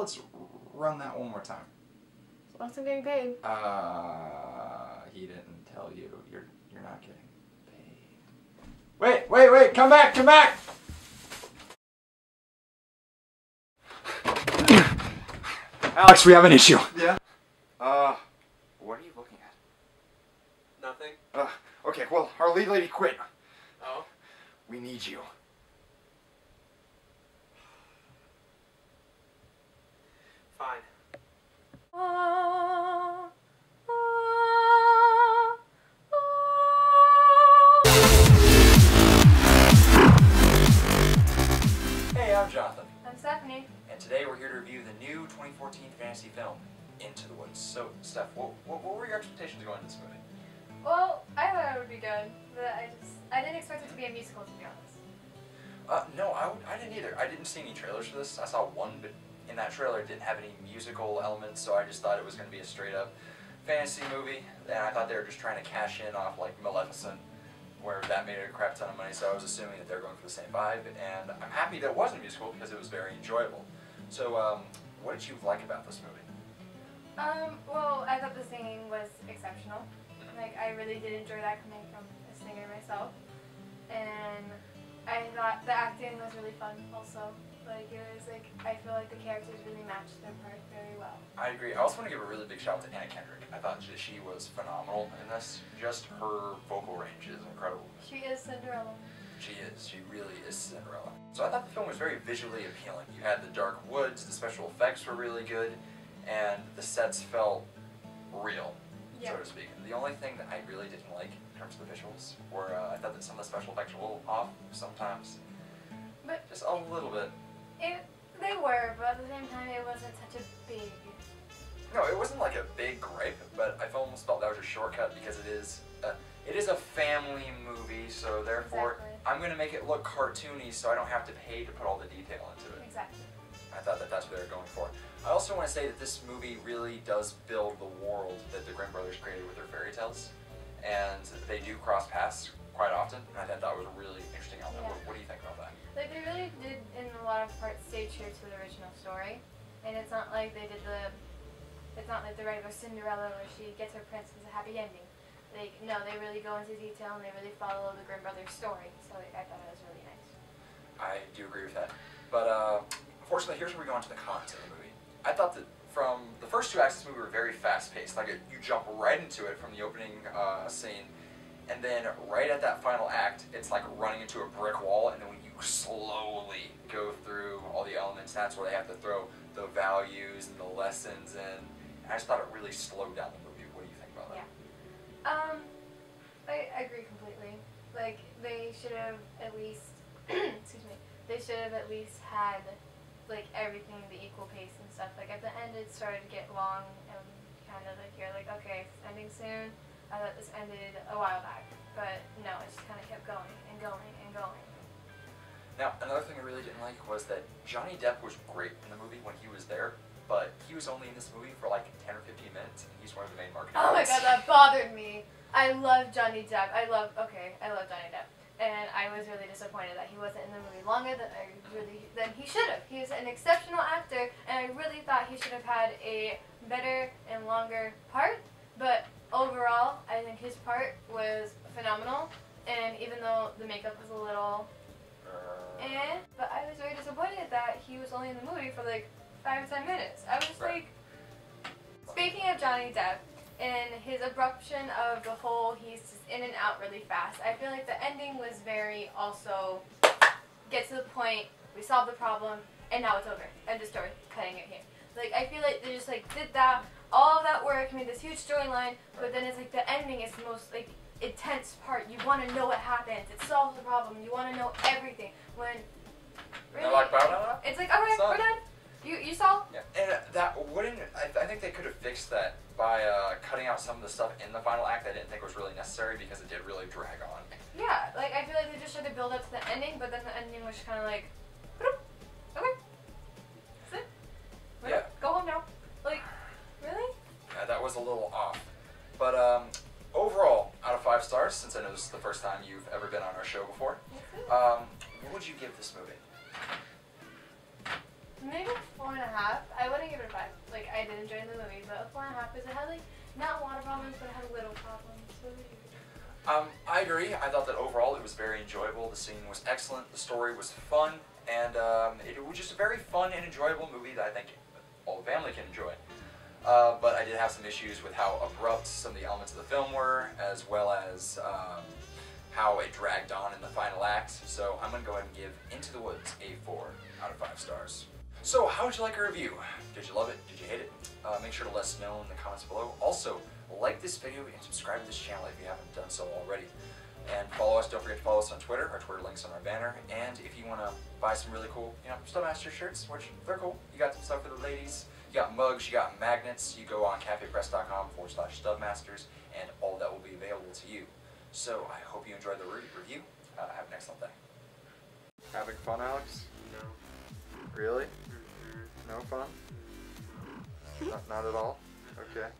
let's run that one more time. As long as I'm getting paid. He didn't tell you. You're not getting paid. Wait! Come back! Alex, we have an issue. Yeah? What are you looking at? Nothing. Okay, well, our lead lady quit. Oh? We need you. Fine. Hey, I'm Jonathan. I'm Stephanie. And today we're here to review the new 2014 fantasy film, Into the Woods. So, Steph, what were your expectations going into this movie? Well, I thought it would be good, but I didn't expect it to be a musical, to be honest. No, I didn't either. I didn't see any trailers for this. I saw one, but in that trailer it didn't have any musical elements, so I just thought it was going to be a straight-up fantasy movie, and I thought they were just trying to cash in off, like, Maleficent, where that made a crap ton of money, so I was assuming that they're going for the same vibe, and I'm happy that it wasn't a musical because it was very enjoyable. So, what did you like about this movie? Well, I thought the singing was exceptional. Like, I really did enjoy that coming from a singer myself. And I thought the acting was really fun also. Like, it was like, I feel like the characters really matched their part very well. I agree. I also want to give a really big shout out to Anna Kendrick. I thought that she was phenomenal in this. Just her vocal range is incredible. She is Cinderella. She is. She really is Cinderella. So I thought the film was very visually appealing. You had the dark woods, the special effects were really good, and the sets felt real, so to speak. The only thing that I really didn't like in terms of the visuals were I thought that some of the special effects were a little off sometimes. But just a little bit. They were, but at the same time it wasn't such a big... No, it wasn't like a big gripe, but I almost felt that was a shortcut because it is a family movie, so therefore I'm going to make it look cartoony so I don't have to pay to put all the detail into it. Exactly. I thought that that's what they were going for. I also want to say that this movie really does build the world that the Grimm brothers created with their fairy tales, and they do cross paths quite often, and I thought that was a really interesting element. Yeah. What do you think about that? Like, they really did, in a lot of parts, stay true to the original story, and it's not like they did it's not like the regular Cinderella where she gets her prince with a happy ending. Like, no, they really go into detail and they really follow the Grimm brothers' story, so I thought it was really nice. I do agree with that. But unfortunately, here's where we go into the cons of the movie. I thought that from the first two acts of this movie were very fast-paced. Like, you jump right into it from the opening scene, and then right at that final act, it's like running into a brick wall, and then when you slowly go through all the elements, that's where they have to throw the values and the lessons in. And I just thought it really slowed down the movie. What do you think about that? Yeah. I agree completely. Like, they should have at least, excuse me, they should have at least had, like, everything the equal pace and stuff. Like, at the end it started to get long and kind of like, you're like, okay, it's ending soon. I thought this ended a while back, but no, it just kind of kept going and going and going. Now, another thing I really didn't like was that Johnny Depp was great in the movie when he was there, but he was only in this movie for like 10 or 15 minutes, and he's one of the main marketing Oh my god, that bothered me. I love Johnny Depp. I love Johnny Depp. And I was really disappointed that he wasn't in the movie longer than he should have. He was an exceptional actor, and I really thought he should have had a better and longer part, but overall, I think his part was phenomenal, and even though the makeup was a little but I was very disappointed that he was only in the movie for like 5 or 10 minutes. I was just like, speaking of Johnny Depp and his abruption of the whole, he's just in and out really fast, I feel like the ending was very also, get to the point, we solved the problem, and now it's over. End of story, cutting it here. Like, I feel like they just like did that, all of that work, made this huge storyline, but then it's like the ending is the most like intense part. You want to know what happens. It solves the problem. You want to know everything. When really, it's like, alright, we're done. You saw? Yeah, and that wouldn't. I think they could have fixed that by cutting out some of the stuff in the final act. I didn't think was really necessary because it did really drag on. Yeah, like I feel like they just tried to build up to the ending, but then the ending was kind of like, okay, that's it. Yeah. Go home now. Like, really? Yeah, that was a little off. But overall, out of 5 stars, since I know this is the first time you've ever been on our show before, what would you give this movie? Maybe 4. 4.5. I wouldn't give it a 5. Like, I did enjoy the movie, but a 4.5 because it had, like, not water problems, but it had little problems. So what do you think? I agree. I thought that overall it was very enjoyable. The scene was excellent. The story was fun. And it was just a very fun and enjoyable movie that I think all the family can enjoy. But I did have some issues with how abrupt some of the elements of the film were, as well as how it dragged on in the final act. So I'm going to go ahead and give Into the Woods a 4 out of 5 stars. So how did you like our review? Did you love it? Did you hate it? Make sure to let us know in the comments below. Also, like this video and subscribe to this channel if you haven't done so already. And follow us. Don't forget to follow us on Twitter. Our Twitter link's on our banner. And if you want to buy some really cool, Stubmaster shirts, which they're cool. You got some stuff for the ladies. You got mugs. You got magnets. You go on cafepress.com/Stubmasters, and all that will be available to you. So I hope you enjoyed the review. Have an excellent day. Having fun, Alex? No. Really? Mm-hmm. No fun? Not at all? Okay.